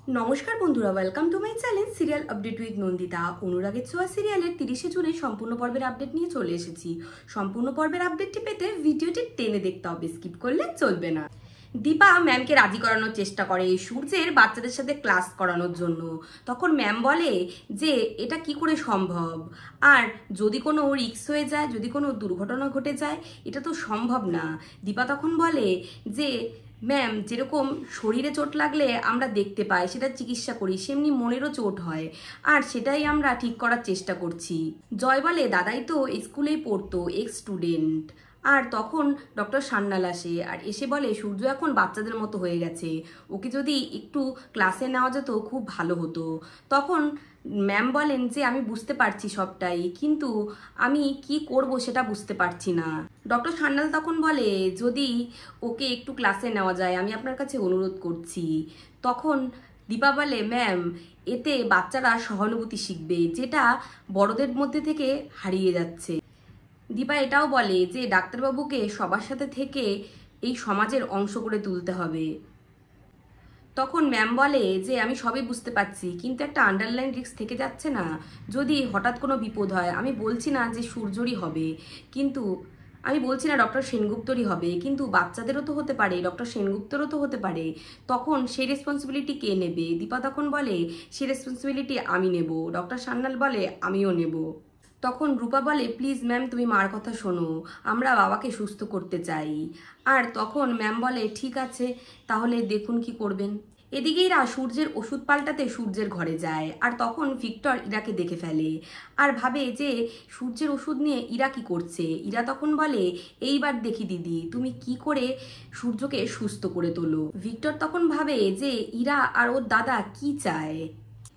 নমস্কার বন্ধুরা, welcome to my channel serial update with Nandita. অনুরাগের ছোঁয়া সিরিয়ালের 30শে জুনে সম্পূর্ণ পর্বের আপডেট নিয়ে চলে এসেছি। সম্পূর্ণ পর্বের আপডেটটি পেতে ভিডিওটি টেনে দেখতে হবে, স্কিপ করলে চলবে না। দীপা ম্যামকে রাজি করানোর চেষ্টা করে সূর্যের বাচ্চাদের সাথে ক্লাস করানোর জন্য। তখন ম্যাম বলে যে এটা কি করে সম্ভব, আর যদি কোনো রিস্ক হয়ে যায়, যদি কোনো দুর্ঘটনা ঘটে যায়, এটা তো সম্ভব না। দীপা তখন বলে যে ম্যাম, যেরকম শরীরে চোট লাগলে আমরা দেখতে পাই, সেটা চিকিৎসা করি, সেমনি মনেরও চোট হয়, আর সেটাই আমরা ঠিক করার চেষ্টা করছি। জয় বলে দাদাই তো স্কুলেই পড়তো, এক্স স্টুডেন্ট। আর তখন ডক্টর সান্যাল আসে আর এসে বলে সূর্য এখন বাচ্চাদের মতো হয়ে গেছে, ওকে যদি একটু ক্লাসে নেওয়া যেত খুব ভালো হতো। তখন ম্যাম বলেন যে আমি বুঝতে পারছি সবটাই, কিন্তু আমি কি করব সেটা বুঝতে পারছি না। ডক্টর সান্যাল তখন বলে যদি ওকে একটু ক্লাসে নেওয়া যায় আমি আপনার কাছে অনুরোধ করছি। তখন দীপা বলে ম্যাম, এতে বাচ্চারা সহানুভূতি শিখবে, যেটা বড়দের মধ্যে থেকে হারিয়ে যাচ্ছে। দীপা এটাও বলে যে ডাক্তারবাবুকে সবার সাথে থেকে এই সমাজের অংশ করে তুলতে হবে। তখন ম্যাম বলে যে আমি সবই বুঝতে পারছি, কিন্তু একটা আন্ডারলাইন রিস্ক থেকে যাচ্ছে না, যদি হঠাৎ কোনো বিপদ হয়। আমি বলছি না যে সূর্যরই হবে, কিন্তু আমি বলছি না ডক্টর সেনগুপ্তরই হবে, কিন্তু বাচ্চাদেরও তো হতে পারে, ডক্টর সেনগুপ্তরও তো হতে পারে। তখন সেই রেসপন্সিবিলিটি কে নেবে? দীপা তখন বলে সেই রেসপন্সিবিলিটি আমি নেব। ডক্টর সান্যাল বলে আমিও নেব। তখন রূপা বলে প্লিজ ম্যাম, তুমি মার কথা শোনো, আমরা বাবাকে সুস্থ করতে চাই। আর তখন ম্যাম বলে ঠিক আছে, তাহলে দেখুন কি করবেন। এদিকে ইরা সূর্যের ওষুধ পাল্টাতে সূর্যের ঘরে যায়, আর তখন ভিক্টর ইরাকে দেখে ফেলে আর ভাবে যে সূর্যের ওষুধ নিয়ে ইরা কি করছে। ইরা তখন বলে এইবার দেখি দিদি, তুমি কি করে সূর্যকে সুস্থ করে তোলো। ভিক্টর তখন ভাবে যে ইরা আর ওর দাদা কি চায়।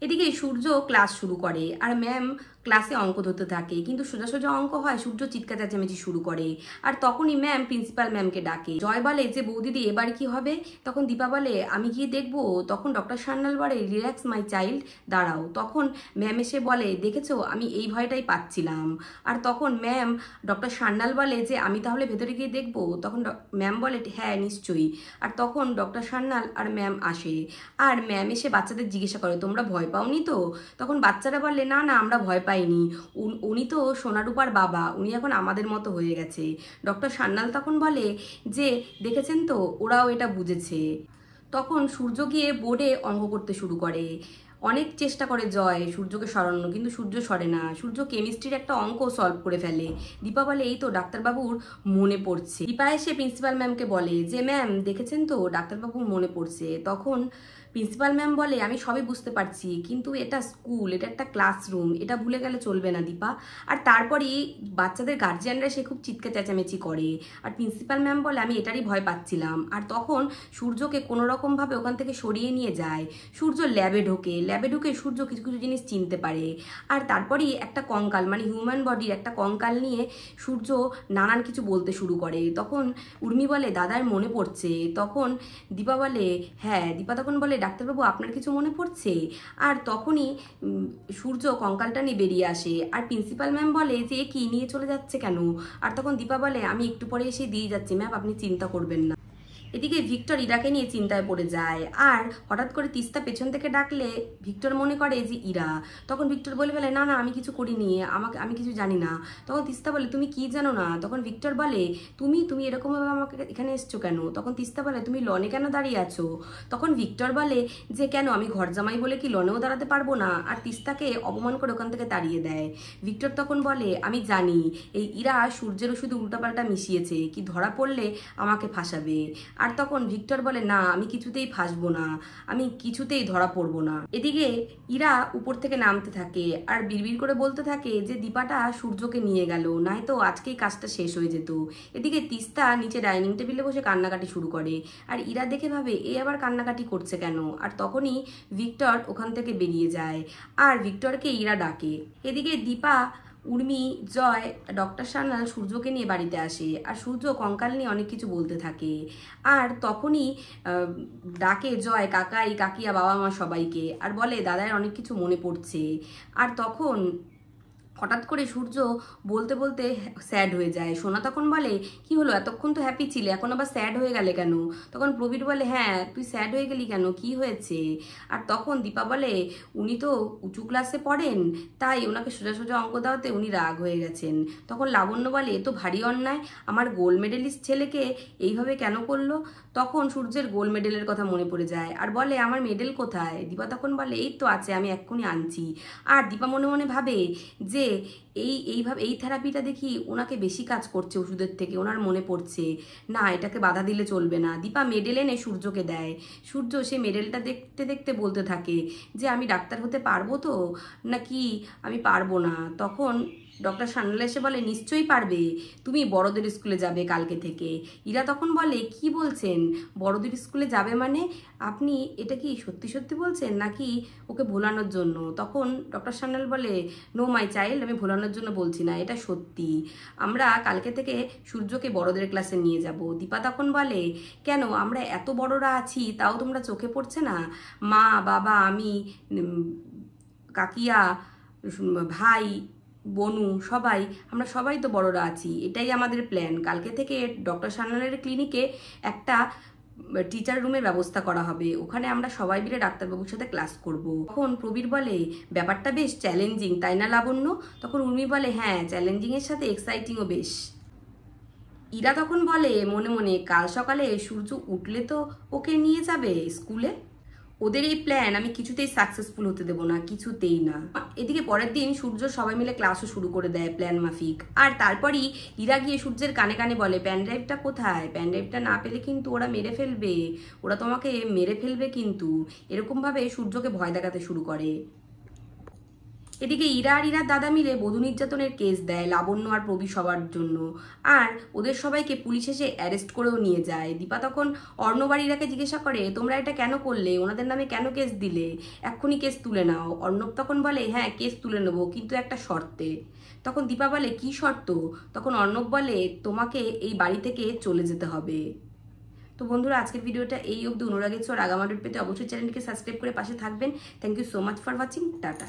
এদিকে সূর্য ক্লাস শুরু করে আর ম্যাম ক্লাসে অঙ্ক ধরতে থাকে, কিন্তু সোজা সোজা অঙ্ক হয়, সূর্য চিৎকার চেঁচামেচি শুরু করে। আর তখনই ম্যাম প্রিন্সিপাল ম্যামকে ডাকে। জয় বলে যে বৌদিদি এবার কি হবে? তখন দীপা বলে আমি গিয়ে দেখবো। তখন ডক্টর সান্যাল বলে রিল্যাক্স মাই চাইল্ড, দাঁড়াও। তখন ম্যাম এসে বলে দেখেছো, আমি এই ভয়টাই পাচ্ছিলাম। আর তখন ম্যাম ডক্টর সান্যাল বলে যে আমি তাহলে ভেতরে গিয়ে দেখবো। তখন ম্যাম বলে হ্যাঁ নিশ্চয়ই। আর তখন ডক্টর সান্যাল আর ম্যাম আসে, আর ম্যাম এসে বাচ্চাদের জিজ্ঞাসা করে তোমরা ভয় পাওনি তো? তখন বাচ্চারা বলে না না, আমরা ভয় পাইনি, উনি তো সোনারূপার বাবা, উনি এখন আমাদের মতো হয়ে গেছে। ডক্টর সান্যাল তখন বলে যে দেখেছেন তো, ওরাও এটা বুঝেছে। তখন সূর্য গিয়ে বোর্ডে অঙ্ক করতে শুরু করে। অনেক চেষ্টা করে জয় সূর্যকে সরানো, কিন্তু সূর্য সরে না। সূর্য কেমিস্ট্রির একটা অঙ্ক সলভ করে ফেলে। দীপা বলে এই তো ডাক্তারবাবুর মনে পড়ছে। দীপা এসে প্রিন্সিপাল ম্যামকে বলে যে ম্যাম দেখেছেন তো, ডাক্তারবাবুর মনে পড়ছে। তখন প্রিন্সিপাল ম্যাম বলে আমি সবই বুঝতে পারছি, কিন্তু এটা স্কুল, এটা একটা ক্লাসরুম, এটা ভুলে গেলে চলবে না দীপা। আর তারপরেই বাচ্চাদের গার্জিয়ানরা সে খুব চিৎকার চেঁচামেচি করে। আর প্রিন্সিপাল ম্যাম বলে আমি এটারই ভয় পাচ্ছিলাম। আর তখন সূর্যকে কোনো রকমভাবে ওখান থেকে সরিয়ে নিয়ে যায়। সূর্য ল্যাবে ঢোকে, ল্যাবে ঢুকে সূর্য কিছু কিছু জিনিস চিনতে পারে। আর তারপরেই একটা কঙ্কাল, মানে হিউম্যান বডির একটা কঙ্কাল নিয়ে সূর্য নানান কিছু বলতে শুরু করে। তখন উর্মি বলে দাদার মনে পড়ছে। তখন দীপা বলে হ্যাঁ। দীপা তখন বলে ডাক্তারবাবু আপনার কিছু মনে পড়ছে? আর তখনই সূর্য কঙ্কালটা নিয়ে বেরিয়ে আসে। আর প্রিন্সিপাল ম্যাম বলে যে কি নিয়ে চলে যাচ্ছে কেন? আর তখন দীপা বলে আমি একটু পরে এসে দিয়ে যাচ্ছি ম্যাম, আপনি চিন্তা করবেন না। এদিকে ভিক্টর ইরাকে নিয়ে চিন্তায় পড়ে যায়। আর হঠাৎ করে তিস্তা পেছন থেকে ডাকলে ভিক্টর মনে করে যে ইরা। তখন ভিক্টর বলে ফেলে না না, আমি কিছু করিনি, আমি কিছু জানি না। তখন তিস্তা বলে তুমি কি জানো না? তখন ভিক্টর বলে তুমি এরকমভাবে আমাকে এখানে এসছো কেন? তখন তিস্তা বলে তুমি লনে কেন দাঁড়িয়ে আছো? তখন ভিক্টর বলে যে কেন, আমি ঘর জামাই বলে কি লনেও দাঁড়াতে পারবো না? আর তিস্তাকে অপমান করে ওখান থেকে তাড়িয়ে দেয়। ভিক্টর তখন বলে আমি জানি এই ইরা সূর্যেরও শুধু উল্টাপাল্টা মিশিয়েছে, কি ধরা পড়লে আমাকে ফাঁসাবে। আর তখন ভিক্টর বলে না, আমি কিছুতেই ফাঁসবো না, আমি কিছুতেই ধরা পড়বো না। এদিকে ইরা উপর থেকে নামতে থাকে আর বিড়বিড় করে বলতে থাকে যে দীপাটা সূর্যকে নিয়ে গেল, নয়তো আজকেই কাজটা শেষ হয়ে যেত। এদিকে তিস্তা নিচে ডাইনিং টেবিলে বসে কান্নাকাটি শুরু করে। আর ইরা দেখে ভাবে এ আবার কান্নাকাটি করছে কেন। আর তখনই ভিক্টর ওখান থেকে বেরিয়ে যায় আর ভিক্টরকে ইরা ডাকে। এদিকে দীপা, উর্মি, জয়, ডক্টর সান্যাল সূর্যকে নিয়ে বাড়িতে আসে। আর সূর্য কঙ্কাল নিয়ে অনেক কিছু বলতে থাকে। আর তখনই ডাকে জয় কাকাই কাকিয়া বাবা মা সবাইকে, আর বলে দাদার অনেক কিছু মনে পড়ছে। আর তখন হঠাৎ করে সূর্য বলতে বলতে স্যাড হয়ে যায়। সোনা তখন বলে, কি হলো, এতক্ষণ তো হ্যাপি ছিলে, এখন আবার স্যাড হয়ে গেলে কেন? তখন প্রবীর বলে, হ্যাঁ তুই স্যাড হয়ে গেলি কেন, কি হয়েছে? আর তখন দীপা বলে, উনি তো উঁচু ক্লাসে পড়েন, তাই ওনাকে সোজা সোজা অঙ্ক দেওয়াতে উনি রাগ হয়ে গেছেন। তখন লাবণ্য বলে, এ তো ভারী অন্যায়, আমার গোল্ড মেডেলিস্ট ছেলেকে এইভাবে কেন করলো? তখন সূর্যের গোল্ড মেডেলের কথা মনে পড়ে যায় আর বলে, আমার মেডেল কোথায়? দীপা তখন বলে, এই তো আছে, আমি এক্ষুনি আনছি। আর দীপা মনে মনে ভাবে যে এইভাবে এই থেরাপিটা দেখি ওনাকে বেশি কাজ করছে ওষুধের থেকে, ওনার মনে পড়ছে না, এটাকে বাধা দিলে চলবে না। দীপা মেডেল এনে সূর্যকে দেয়। সূর্য সে মেডেলটা দেখতে দেখতে বলতে থাকে যে আমি ডাক্তার হতে পারবো তো, নাকি আমি পারবো না। তখন ডক্টর সান্যাল এসে বলে, নিশ্চয়ই পারবে, তুমি বড়দের স্কুলে যাবে কালকে থেকে। ইরা তখন বলে, কি বলছেন, বড়দের স্কুলে যাবে মানে? আপনি এটা কি সত্যি সত্যি বলছেন নাকি ওকে ভোলানোর জন্য? তখন ডক্টর সান্যাল বলে, নো মাই চাইল্ড, আমি ভোলানোর জন্য বলছি না, এটা সত্যি। আমরা কালকে থেকে সূর্যকে বড়দের ক্লাসে নিয়ে যাব। দীপা তখন বলে, কেন, আমরা এত বড়রা আছি তাও তোমরা চোখে পড়ছে না? মা, বাবা, আমি, কাকিয়া, ভাই, বনু, সবাই, আমরা সবাই তো বড়রা আছি। এটাই আমাদের প্ল্যান। কালকে থেকে ডক্টর সান্যালের ক্লিনিকে একটা টিচার রুমের ব্যবস্থা করা হবে, ওখানে আমরা সবাই মিলে ডাক্তারবাবুর সাথে ক্লাস করব। তখন প্রবীর বলে, ব্যাপারটা বেশ চ্যালেঞ্জিং, তাই না লাবণ্য? তখন উর্মি বলে, হ্যাঁ, চ্যালেঞ্জিংয়ের সাথে এক্সাইটিংও বেশ। ইরা তখন বলে মনে মনে, কাল সকালে সূর্য উঠলে তো ওকে নিয়ে যাবে স্কুলে। ওদের এই প্ল্যান আমি কিছুতেই সাকসেসফুল হতে দেবো না, কিছুতেই না। এদিকে পরের দিন সূর্য সবাই মিলে ক্লাসও শুরু করে দেয় প্ল্যান মাফিক। আর তারপরই ইরা গিয়ে সূর্যের কানে কানে বলে, প্যান ড্রাইভটা কোথায়? প্যান ড্রাইভটা না পেলে কিন্তু ওরা মেরে ফেলবে, ওরা তোমাকে মেরে ফেলবে কিন্তু। এরকমভাবে সূর্যকে ভয় দেখাতে শুরু করে। এদিকে ইরা আর ইরার দাদা মিলে বধূ নির্যাতনের কেস দেয় লাবণ্য আর প্রবীর সবার জন্য, আর ওদের সবাইকে পুলিশ এসে অ্যারেস্ট করেও নিয়ে যায়। দীপা তখন অর্ণব আর ইরাকে জিজ্ঞাসা করে, তোমরা এটা কেন করলে, ওনাদের নামে কেন কেস দিলে, এক্ষুনি কেস তুলে নাও। অর্ণব তখন বলে, হ্যাঁ কেস তুলে নেবো, কিন্তু একটা শর্তে। তখন দীপা বলে, কি শর্ত? তখন অর্ণব বলে, তোমাকে এই বাড়ি থেকে চলে যেতে হবে। তো বন্ধুরা, আজকের ভিডিওটা এই অবধি। অনুরাগের ছোঁয়ার আগাম আপডেট পেতে অবশ্যই চ্যানেলটিকে সাবস্ক্রাইব করে পাশে থাকবেন। Thank you so much for watching. Tata.